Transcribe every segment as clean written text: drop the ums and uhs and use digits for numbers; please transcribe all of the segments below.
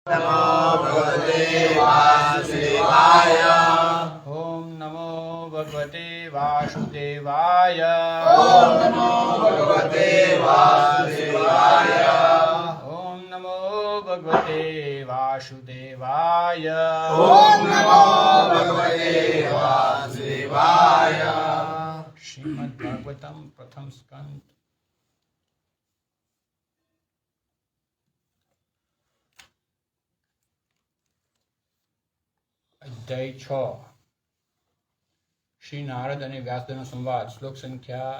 ओम नमो भगवते वासुदेवाय। ओम नमो भगवते वासुदेवाय। ओम नमो भगवते वासुदेवाय। ओम नमो भगवते वासुदेवाय। श्रीमद् भागवतम प्रथम स्कंद अध्याय 6 श्री नारद અને વ્યાસદેવનો સંવાદ શ્લોક સંખ્યા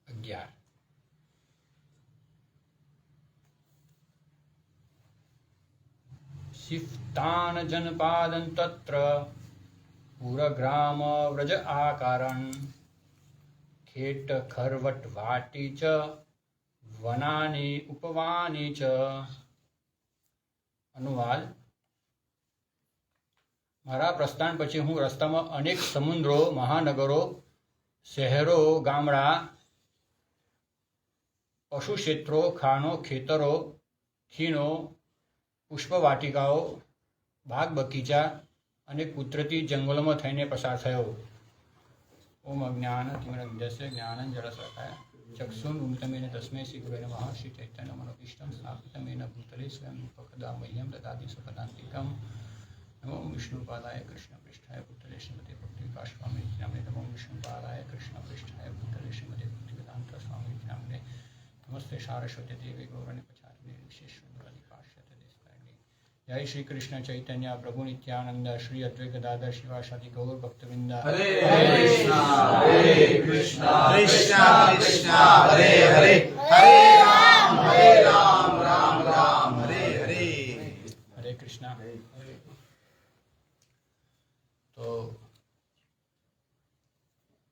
11 સિફ્તાન જનપાદન તત્ર પુરગ્રામ વ્રજ આકારણ ખેટ ખરવટ વાટી ચ વનાની ઉપવાની ચ। अनुवाद मारा प्रस्थान पछी हूँ रस्ता में अनेक समुद्रो महानगरों शहरों गामड़ा पशु क्षेत्रों खानों खेतरों खीणों पुष्पवाटिकाओं बाग बगीचा अने कुदरती जंगलों में थईने पसार थयो। ओम अज्ञान तिमिरन्धस्य ज्ञानञ्जनशलाकया चक्षुरुन्मिलितं तस्मै श्रीगुरवे नमः। श्री चैतन्य मनोभीष्टं स्थापितं येन भूतले स्वयं रूपकदा मह्यं ददाति स्वपदान्तिकं। नमो विष्णुपादाय कृष्णपृष्ठाय भूतले श्रीमते भक्तिविकासस्वामिनिति नाम्ने। नमो विष्णुपादाय कृष्णपृष्ठाय भूतले श्रीमते भक्तिवेदान्तस्वामिनिति नाम्ने। नमस्ते सारस्वती देवी गौरवाणी प्रचारिणे विशेषशून्यवादिकाश्यते देशकारिणे। जय श्री कृष्ण चैतन्य प्रभु नित्यानंद श्री अद्वैत गदाधर शिवासादि गौर भक्तवृंद। हरे कृष्णा कृष्णा कृष्णा हरे हरे हरे राम राम राम हरे हरे। हरे कृष्णा। तो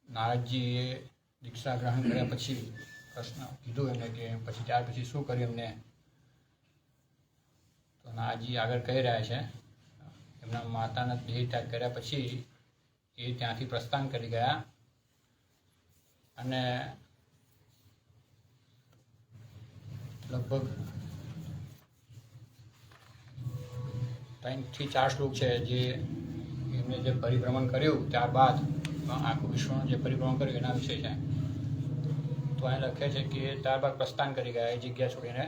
नारदजीए दीक्षा ग्रहण કર્યા પછી પ્રશ્ન કીધું એમને કે પછી ત્યાર પછી શું કર્યું એમને। તો નારદજી આગળ કહી રહ્યા છે એમના માતાના દેહ ત્યાગ કર્યા પછી એ ત્યાંથી પ્રસ્થાન કરી ગયા અને લગભગ 3 થી 4 શ્લોક છે જે એમને જે પરિભ્રમણ કર્યું ત્યારબાદ આખું વિશ્વનું જે પરિભ્રમણ કર્યું એના વિશે છે। તો અહીં લખે છે કે ત્યારબાદ પ્રસ્થાન કરી ગયા એ જગ્યા છોડીને।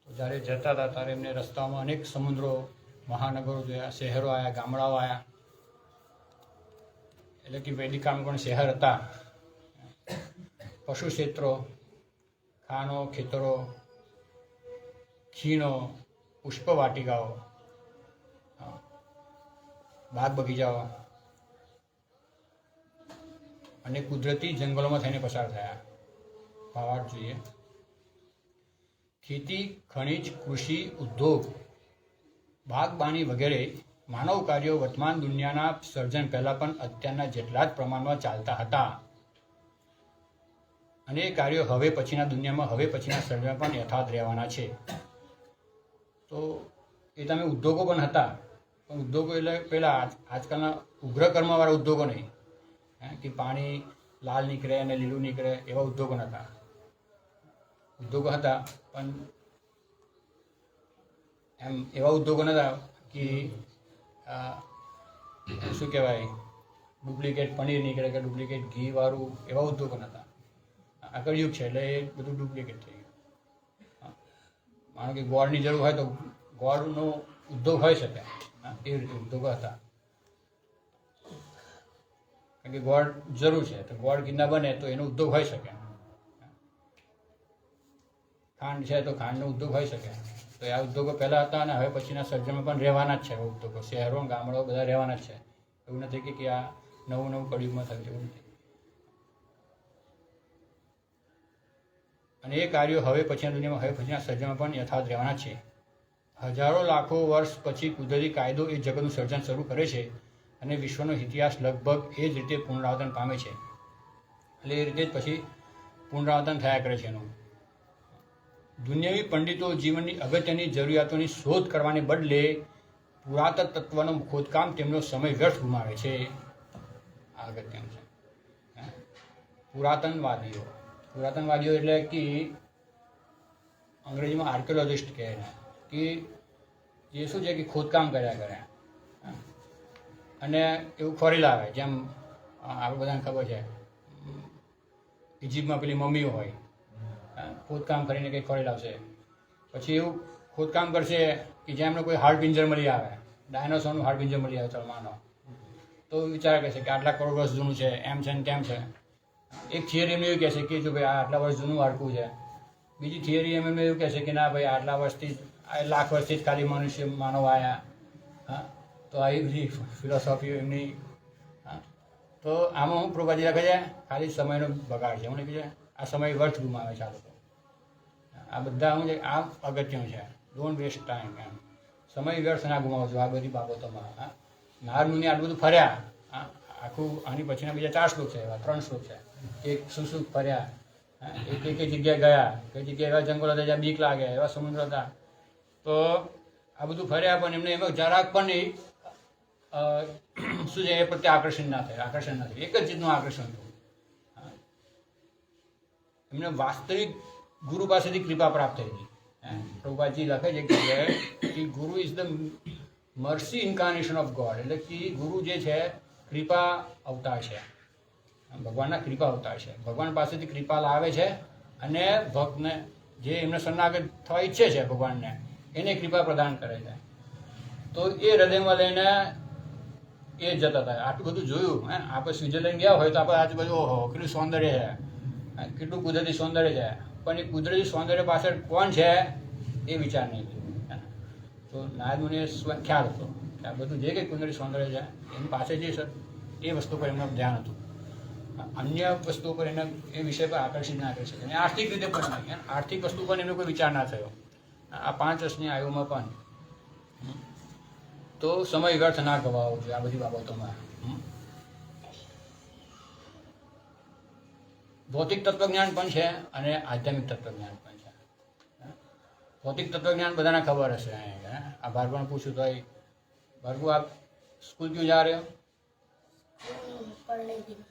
તો જ્યારે જતા હતા ત્યારે એમને રસ્તામાં અનેક સમુદ્રો મહાનગરો જોયા, શહેરો આવ્યા, ગામડાઓ આવ્યા, એટલે કે વૈદિક કાળમાં પણ શહેર હતા, પશુ ક્ષેત્રો, ખાનો ખેતરો, ખીણો, પુષ્પવાટિકાઓ, બાગ બગીચાઓ અને કુદરતી જંગલોમાં થઈને પસાર થયા। ભાવાર્થ જોઈએ। ખેતી, ખનિજ, કૃષિ, ઉદ્યોગ, બાગબાની વગેરે માનવ કાર્યો વર્તમાન દુનિયાના સર્જન પહેલાં પણ અત્યારના જેટલા જ પ્રમાણમાં ચાલતા હતા અને એ કાર્યો હવે પછીના દુનિયામાં હવે પછીના સર્જનમાં પણ યથાવત રહેવાના છે। તો એ તમે ઉદ્યોગો પણ હતા, પણ ઉદ્યોગો એટલે પહેલાં આજકાલના ઉગ્ર કર્મવાળા ઉદ્યોગો નહીં, કે પાણી લાલ નીકળે અને લીલું નીકળે એવા ઉદ્યોગો નહોતા। ઉદ્યોગો હતા પણ એમ એવા ઉદ્યોગો નહોતા કે શું કહેવાય ડુપ્લિકેટ પનીર નીકળે કે ડુપ્લિકેટ ઘીવાળું એવા ઉદ્યોગો નહોતા। આ કળિયુગ છે એટલે એ બધું ડુપ્લિકેટ થઈ ગયું। માનો કે ગોળની જરૂર હોય તો ગોળનો ઉદ્યોગ હોઈ શકે, એ રીતે ઉદ્યોગો હતા, કારણ કે ગોળ જરૂર છે તો ગોળ ગીરના બને તો એનો ઉદ્યોગ હોઈ શકે। ખાંડ છે તો ખાંડનો ઉદ્યોગ હોઈ શકે। તો આ ઉદ્યોગો પહેલાં હતા અને હવે પછીના સર્જનમાં પણ રહેવાના જ છે એવા ઉદ્યોગો। શહેરો ગામડાઓ બધા રહેવાના જ છે, એવું નથી કે આ નવું નવું કળિયુગમાં થયું, એવું નથી। અને એ કાર્યો હવે પછીના દુનિયામાં હવે પછીના સર્જનમાં પણ યથાવત રહેવાના છે। હજારો લાખો વર્ષ પછી કુદરતી કાયદો એ જગતનું સર્જન શરૂ કરે છે અને વિશ્વનો ઇતિહાસ લગભગ એ જ રીતે પુનરાવર્તન પામે છે, એટલે એ રીતે જ પછી પુનરાવર્તન થયા કરે છે એનું। દુનિયાવી પંડિતો જીવનની અગત્યની જરૂરિયાતોની શોધ કરવાને બદલે પુરાતત્વનું ખોદકામ તેમનો સમય વ્યર્થ ગુમાવે છે। આ અગત્યનું છે। પુરાતનવાદીઓ એટલે કે અંગ્રેજીમાં આર્કિયોલોજિસ્ટ કહે છે કે જે શું છે કે ખોદકામ કર્યા કરે અને એવું ખોરી લાવે, જેમ આપણે બધાને ખબર છે ઇજિપ્તમાં પેલી મમ્મીઓ હોય, ખોદકામ કરીને કંઈક ખોરી લાવશે, પછી એવું ખોદકામ કરશે કે જેમ એમને કોઈ હાડ પિંજર મળી આવે, ડાયનોસોરનું હાડ પિંજર મળી આવે ચલમાનો, તો વિચાર કરશે કે આટલા કરોડ વર્ષ જૂનું છે, એમ છે ને તેમ છે. એક થિયરી એમને એવું કહેશે કે જો ભાઈ આ આટલા વર્ષ જૂનું હાડકું છે. બીજી થિયરી એમને એવું કહેશે કે ના ભાઈ આટલા વર્ષથી લાખ વર્ષથી જ ખાલી મનુષ્ય માનવ આવ્યા. હા, તો આવી બધી ફિલોસોફીઓ એમની. હા, તો આમાં હું પ્રભાજી લખે છે ખાલી સમયનો બગાડ છે. મને કહે છે આ સમય વર્થ ગુમાવે છે આ લોકો. આ બધા હું છે આ અગત્યનું છે. ડોન્ટ વેસ્ટ ટાઈમ એમ. સમય વ્યર્થ ના ગુમાવો છો આ બધી બાબતોમાં. હા, નારદ મુનિ આટલું બધું ફર્યા. હા, આખું આની પછીના બીજા 4 શ્લોક છે, એવા 3 શ્લોક છે. એક શું ફર્યા, એક જગ્યાએ ગયા, કઈ જગ્યાએ એવા જંગલો હતા જ્યાં બીક લાગે, એવા સમુદ્ર હતા. તો આ બધું ફર્યા પણ એમને એમાં જરાક પણ નહીં શું છે એ પ્રત્યે આકર્ષણ ના થયું. એક જ ચીજનું આકર્ષણ થયું. એમને વાસ્તવિક ગુરુ પાસેથી કૃપા પ્રાપ્ત થઈ હતી. પ્રભુપાદજી લખે છે કે guru is the mercy incarnation of God. એટલે કે ગુરુ જે છે કૃપા અવતાર છે, ભગવાનના કૃપા અવતાર છે. ભગવાન પાસેથી કૃપા લાવે છે અને ભક્તને જે એમને શરણાગત થવા ઈચ્છે છે ભગવાનને એને કૃપા પ્રદાન કરે છે. તો એ હૃદયમાં લઈને એ જતા હતા. આટલું બધું જોયું. આપણે સ્વિટ્ઝરલેન્ડ ગયા હોય તો આપણે આજુબાજુ ઓહો કેટલું સૌંદર્ય છે, કેટલું કુદરતી સૌંદર્ય છે, પણ એ કુદરતી સૌંદર્ય પાછળ કોણ છે એ વિચાર નહીં થયો. તો નારદ મુનિને ખ્યાલ હતો કે આ બધું જે કંઈ કુદરતી સૌંદર્ય છે એની પાસે જે છે એ વસ્તુ પર એમનું ધ્યાન હતું. અન્ય વસ્તુઓ પર એને એ વિષય પર આકર્ષિત ના કરી શકે. અને આર્થિક રીતે પણ નહીં. આર્થિક વસ્તુ પર એમનો કોઈ વિચાર ના થયો આ 5 વર્ષની આયુમાં પણ. તો સમય વ્યર્થ ના ગવાવો જોઈએ આ બધી બાબતોમાં. ભૌતિક તત્વજ્ઞાન પણ છે અને આધ્યાત્મિક તત્વજ્ઞાન પણ છે. ભૌતિક તત્વજ્ઞાન બધાને ખબર હશે. આ ભાર્ગવને પૂછ્યું તો भार्गव आप स्कूल क्यों जा रहे हो? पढ़ने के लिए।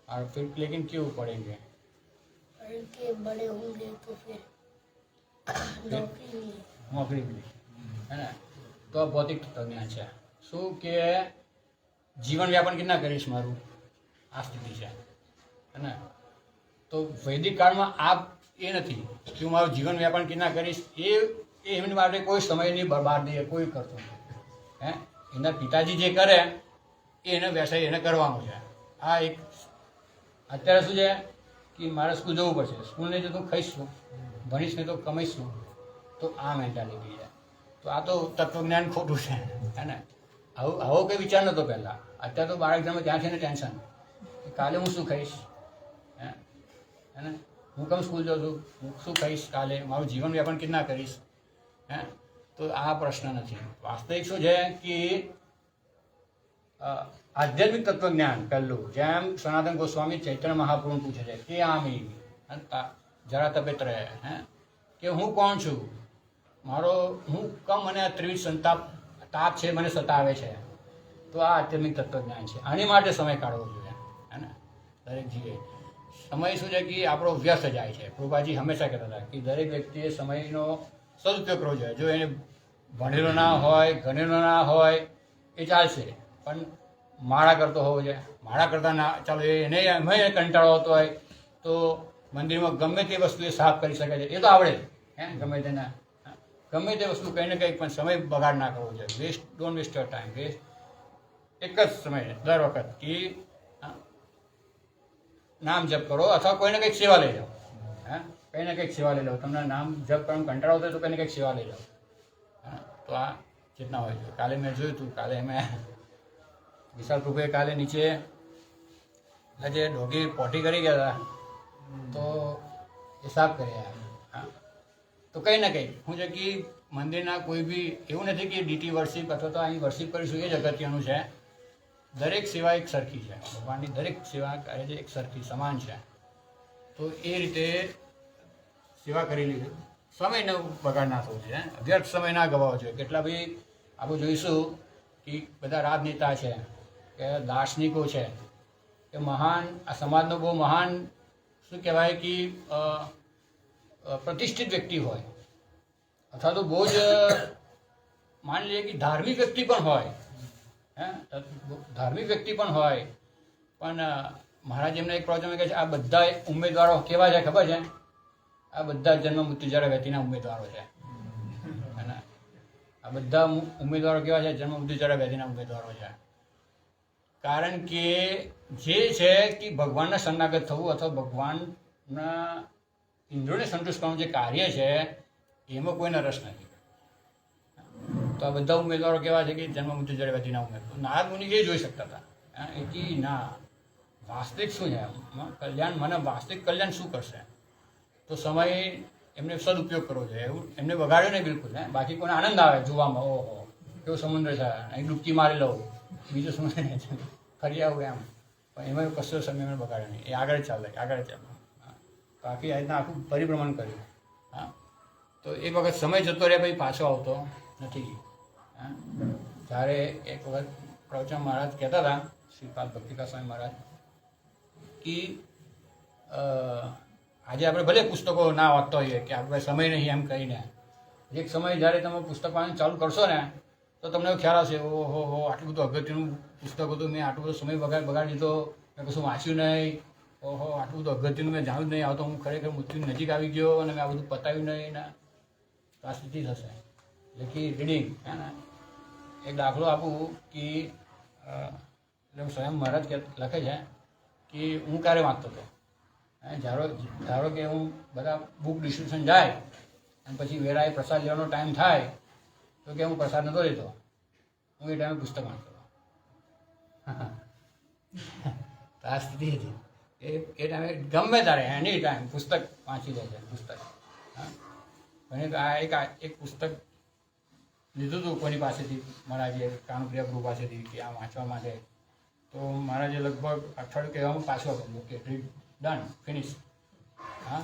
और फिर लेकिन क्यों पढ़ेंगे? पढ़ के बड़े होंगे तो फिर नौकरी मिलेगी। नौकरी मिलेगी, है ना? तो આ ભૌતિક તત્વજ્ઞાન છે. શું કે જીવન વ્યાપન કેટલા કરીશ મારું, આ સ્થિતિ છે, હે ને? તો વૈદિક કાળમાં આ એ નથી કે હું મારું જીવન વ્યાપન કેટલા કરીશ. એ એમની માટે કોઈ સમયની બરબાદી કોઈ કરતો નથી. હે, એના પિતાજી જે કરે એ એને વ્યવસાય એને કરવાનો છે. આ એક અત્યારે શું છે કે મારે સ્કૂલ જવું પડશે, સ્કૂલ નહીં જતું ખાઈશ શું, ભણીશ નહીં તો કમાઈશ શું. તો આ મેન્ટાલિટી છે. તો આ તો તત્વજ્ઞાન ખોટું છે, હે ને? આવો કંઈ વિચાર નહોતો પહેલાં. અત્યારે તો બાળક જમે ત્યાં છે ને ટેન્શન કે કાલે હું શું ખાઈશ, હે ને? હું કેમ સ્કૂલ જાઉં છું, હું શું ખાઈશ કાલે, મારું જીવન વ્યાપન કેટલા કરીશ, હે? તો આ પ્રશ્ન નથી. વાસ્તવિક શું છે કે આધ્યાત્મિક તત્વજ્ઞાન પહેલું, જેમ સનાતન ગોસ્વામી ચૈતન્ય મહાપ્રભુ પૂછે છે કે આમી જરા તબિયત રહે, હે, કે હું કોણ છું, મારો હું કમ મને આ ત્રિવિધ સંતાપ તાપ છે મને સતાવે છે. તો આ આધ્યાત્મિક તત્વજ્ઞાન છે. આની માટે સમય કાઢવો જોઈએ, હે ને? દરેક જીવે સમય શું છે કે આપણો વ્યસ્ત જાય છે. પ્રભુપાદજી હંમેશા કહેતા હતા કે દરેક વ્યક્તિએ સમયનો સદુપયોગ કરવો જોઈએ. જો એને ભણેલો ના હોય, ગણેલો ના હોય એ ચાલશે, પણ માળા કરતો હોવો જોઈએ. માળા કરતા ના ચાલો એને એમાં કંટાળો આવતો હોય તો મંદિરમાં ગમે તે વસ્તુ એ સાફ કરી શકે છે, એ તો આવડે, હે, ગમે તેના ગમે તે વસ્તુ કંઈ ને કંઈ, પણ સમય બગાડ ના કરવો જોઈએ. Don't waste your time. Waste એક જ સમય દર વખત કે નામ જપ કરો અથવા કોઈને કંઈક સેવા લઈ જાઓ. હા, કંઈ ને કંઈક સેવા લઈ લો. તમને નામ જપ કરવાનું કંટાળો થાય તો કંઈ ને કંઈક સેવા લઈ જાઓ. હા, તો આ ચેતના હોય છે. કાલે મેં જોયું હતું, કાલે મેં વિશાલ પ્રભુએ કાલે નીચે જે ડોગી પોટી કરી ગયા હતા તો એ સાફ કર્યા. હા, તો કંઈ ને કંઈ હું છે કે મંદિરના કોઈ બી એવું નથી કે ડીટી વર્શિપ અથવા તો અહીં વર્શિપ કરીશું એ જ અગત્યનું છે. દરેક સેવા એક સરખી છે. ભગવાનની દરેક સેવા કરે છે એક સરખી સમાન છે. તો એ રીતે સેવા કરેલી સમયનો બગાડ ના થવો જોઈએ, વ્યર્થ સમય ના ગવાવો જોઈએ. કેટલા બી આપણે જોઈશું કે બધા રાજનેતા છે કે દાર્શનિકો છે કે મહાન આ સમાજનો બહુ મહાન શું કહેવાય કે પ્રતિષ્ઠિત વ્યક્તિ હોય અથવા તો બહુ જ માની લઈએ કે ધાર્મિક વ્યક્તિ પણ હોય, હે, ધાર્મિક વ્યક્તિ પણ હોય, પણ મહારાજ એમને એક પ્રવચન કહે છે આ બધા ઉમેદવારો કેવા છે ખબર છે? આ બધા જન્મ મૃત્યુ જરા વ્યક્તિના ઉમેદવારો છે. આ બધા ઉમેદવારો કેવા છે? જન્મ મૃત્યુ જરા વ્યક્તિના ઉમેદવારો છે. કારણ કે જે છે કે ભગવાનના શરણાગત થવું અથવા ભગવાનના ઇન્દ્રિયોને સંતુષ્ટ કરવાનું જે કાર્ય છે એમાં કોઈને રસ નથી. તો આ બધા ઉમેદવારો કેવા છે કે જન્મ મૃત્યુ જરા વ્યક્તિના ઉમેદવારો. નારદ મુનિ એ જોઈ શકતા હતા કે ના, વાસ્તવિક શું છે કલ્યાણ, મને વાસ્તવિક કલ્યાણ શું કરશે? તો સમય એમને સદુપયોગ કરવો જોઈએ. એવું એમને બગાડ્યો નહીં બિલકુલ. હે, બાકી કોઈને આનંદ આવે જોવામાં, ઓહો કેવો સમુદ્ર છે, અહીં ડૂબકી મારી લઉં, બીજું સમુદ્ર ફરી આવું એમ. પણ એમાં કશો સમય એમને બગાડ્યો નહીં. એ આગળ ચાલે. બાકી આ રીતના આખું પરિભ્રમણ કર્યું. હા, તો એક વખત સમય જતો રહે પછી પાછો આવતો નથી. હા, જ્યારે એક વખત પ્રવચન મહારાજ કહેતા હતા, શ્રીપાદ ભક્તિકા સ્વામી મહારાજ, કે આજે આપણે ભલે પુસ્તકો ના વાંચતો હોઈએ કે આપણે સમય નહીં એમ કહીને, એક સમય જ્યારે તમે પુસ્તક વાંચવાનું ચાલુ કરશો ને તો તમને ખ્યાલ આવશે, ઓહો આટલું બધું અગત્યનું પુસ્તક હતું, મેં આટલો બધો સમય બગાડી દીધો, મેં કશું વાંચ્યું નહીં, ઓહો આટલું બધું અગત્યનું મેં જાણ્યું જ નહીં, આવતો હું ખરેખર મૃત્યુ નજીક આવી ગયો અને મેં આ બધું પતાવ્યું નહીં ને. તો આ સ્થિતિ થશે. એટલે કે રીડિંગ, હે ને, એક દાખલો આપું કે એટલે સ્વયં મહારાજ લખે છે કે હું ક્યારે વાંચતો હતો, ધારો કે હું બધા બુક ડિસ્ટ્રીબ્યુશન જાય અને પછી વેળાએ પ્રસાદ લેવાનો ટાઈમ થાય તો કે હું પ્રસાદ નહોતો લેતો, હું એ ટાઈમે પુસ્તક વાંચતો. આ સ્થિતિ હતી. એ ટાઈમે ગમે ત્યારે એની ટાઈમ પુસ્તક વાંચી જાય છે. પુસ્તક, હા, મને આ એક પુસ્તક લીધું હતું કોની પાસેથી, મહારાજે કાનુપ્રિયા ગુરુ પાસેથી, કે આ વાંચવા માટે. તો મહારાજે લગભગ અઠવાડિયું કહેવામાં પાછું આપેલું કે રીડ ડન ફિનિશ. હા,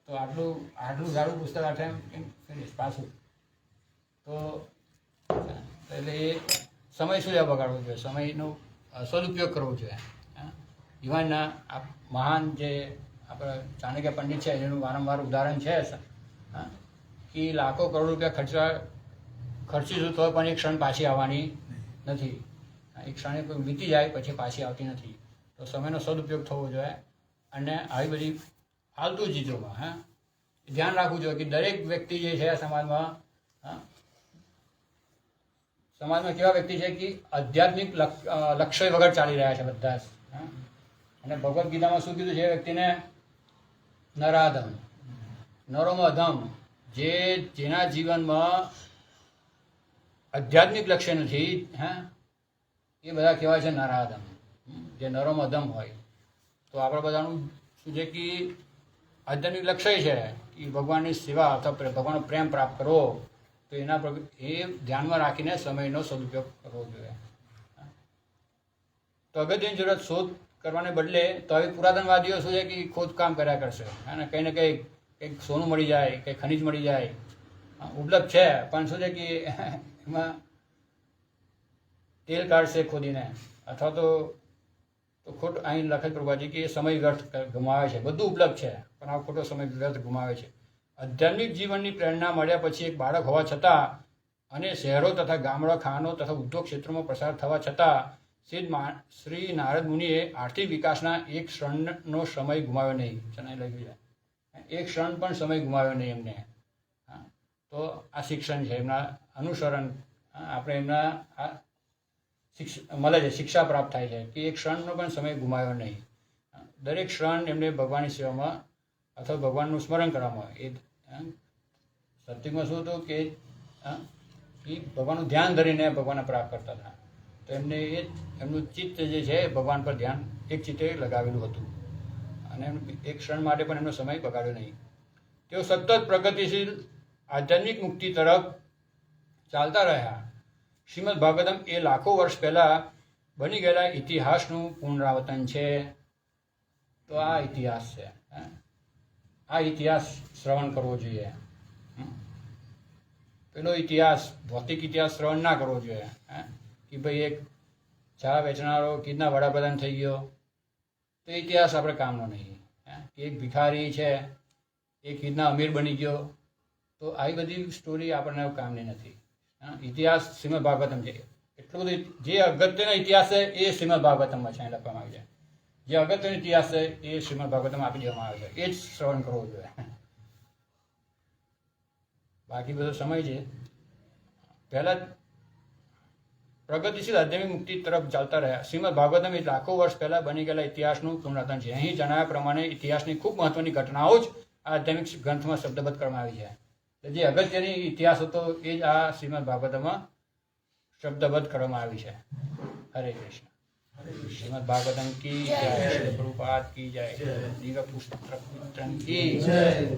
તો આટલું સારું પુસ્તક આ ટાઈમ ફિનિશ પાછું. તો એટલે એ સમય શું બગાડવો જોઈએ? સમયનો સદુપયોગ કરવો જોઈએ. ઇવન આ મહાન જે આપણા ચાણક્ય પંડિત છે એનું વારંવાર ઉદાહરણ છે, હા, કે લાખો કરોડ રૂપિયા ખર્ચીશું તો પણ એક ક્ષણ પાછી આવવાની નથી. એક ક્ષણે કોઈ વીતી જાય પછી પાછી આવતી નથી. તો સમયનો સદુપયોગ થવો જોઈએ. અને આવી બધી ફાલતુ ચીજોમાં, હા, ધ્યાન રાખવું જોઈએ કે દરેક વ્યક્તિ જે છે સમાજમાં, હા, સમાજમાં કેવા વ્યક્તિ છે કે આધ્યાત્મિક લક્ષ્ય વગર ચાલી રહ્યા છે બધા જ. હા, અને ભગવદ્ ગીતામાં શું કીધું છે? વ્યક્તિને નરાધમ, નરોમાં અધમ, જેના જીવનમાં આધ્યાત્મિક લક્ષ્ય નથી, હા, એ બધા કહેવાય છે નરાધમ, જે નરોમાં અધમ હોય. તો આપણે બધાનું શું છે કે આધ્યાત્મિક લક્ષ્ય છે કે ભગવાનની સેવા અથવા ભગવાનનો પ્રેમ પ્રાપ્ત કરવો. તો એના પર એ ધ્યાનમાં રાખીને સમયનો સદુપયોગ કરવો જોઈએ. તો અગત્યની જરૂરત શોધ કરવાને બદલે તો હવે પુરાતનવાદીઓ શું છે કે ખોદકામ કર્યા કરશે, અને કંઈ ને કંઈક સોનું મળી જાય, કંઈક ખનિજ મળી જાય, ઉપલબ્ધ છે, પણ શું છે કે એમાં તેલ કાઢશે ખોદીને, અથવા તો ખોટ અહીં લખે પ્રભુજી કે સમય વ્યર્થ ગુમાવે છે. બધું ઉપલબ્ધ છે પણ આ ખોટો સમય વ્યર્થ ગુમાવે છે. આધ્યાત્મિક જીવનની પ્રેરણા મળ્યા પછી એક બાળક હોવા છતાં અને શહેરો તથા ગામડા, ખાનો તથા ઉદ્યોગ ક્ષેત્રોમાં પ્રસાર થવા છતાં શ્રી નારદ મુનિએ આર્થિક વિકાસના એક ક્ષણનો સમય ગુમાવ્યો નહીં. ચનાઈ લખ્યું છે, એક ક્ષણ પણ સમય ગુમાવ્યો નહીં એમને. હા, તો આ શિક્ષણ છે, એમના અનુસરણ આપણે એમના મળે છે, શિક્ષા પ્રાપ્ત થાય છે કે એક ક્ષણનો પણ સમય ગુમાવ્યો નહીં. દરેક ક્ષણ એમને ભગવાનની સેવામાં અથવા ભગવાનનું સ્મરણ કરવામાં. એ સત્યુગમાં શું હતું કે ભગવાનનું ધ્યાન ધરીને ભગવાનને પ્રાપ્ત કરતા હતા. તો એમને એમનું ચિત્ત જે છે ભગવાન પર ધ્યાન એક ચિત્તે લગાવેલું હતું, અને એક ક્ષણ માટે પણ એમનો સમય બગાડ્યો નહીં. તેઓ સતત પ્રગતિશીલ આધ્યાત્મિક મુક્તિ તરફ ચાલતા રહ્યા. શ્રીમદ ભાગવતમ એ લાખો વર્ષ પહેલાં બની ગયેલા ઇતિહાસનું પુનરાવર્તન છે. તો આ ઇતિહાસ છે, આ ઇતિહાસ શ્રવણ કરવો જોઈએ. પેલો ઇતિહાસ, ભૌતિક ઇતિહાસ શ્રવણ ના કરવો જોઈએ કે ભાઈ એક ચા વેચનારો કીધના વડાપ્રધાન થઈ ગયો, તો ઇતિહાસ આપણે કામનો નહીં. એક ભિખારી છે એ કીધના અમીર બની ગયો, તો તો આવી બધી સ્ટોરી આપણને કામની નથી. હા, ઇતિહાસ શ્રીમદ ભાગવતમ છે. એટલું બધું જે અગત્યનો ઇતિહાસ છે એ શ્રીમદ ભાગવતમમાં છે લખવામાં આવે છે. જે અગત્યનો ઇતિહાસ છે એ શ્રીમદ ભાગવતમાં આપી દેવામાં આવે છે. એ જ શ્રવણ કરવું જોઈએ. બાકી બધો સમય છે. પહેલા પ્રગતિશીલ આધ્યાત્મિક મુક્તિ તરફ ચાલતા રહ્યા. શ્રીમદ ભાગવતમ એ લાખો વર્ષ પહેલા બની ગયેલા ઇતિહાસનું પુનરાવર્તન છે. અહીં જણાવ્યા પ્રમાણે ઇતિહાસની ખૂબ મહત્વની ઘટનાઓ જ આ આધ્યાત્મિક ગ્રંથમાં શબ્દબદ્ધ કરવામાં આવી છે. જે અગત્યની ઇતિહાસ હતો એ જ આ શ્રીમદ ભાગવતમાં શબ્દબદ્ધ કરવામાં આવી છે. હરે કૃષ્ણ. શ્રીમદ ભાગવતમ કી જય. પ્રભુપાદ કી જય. દિવ્ય પુસ્તક કી જય.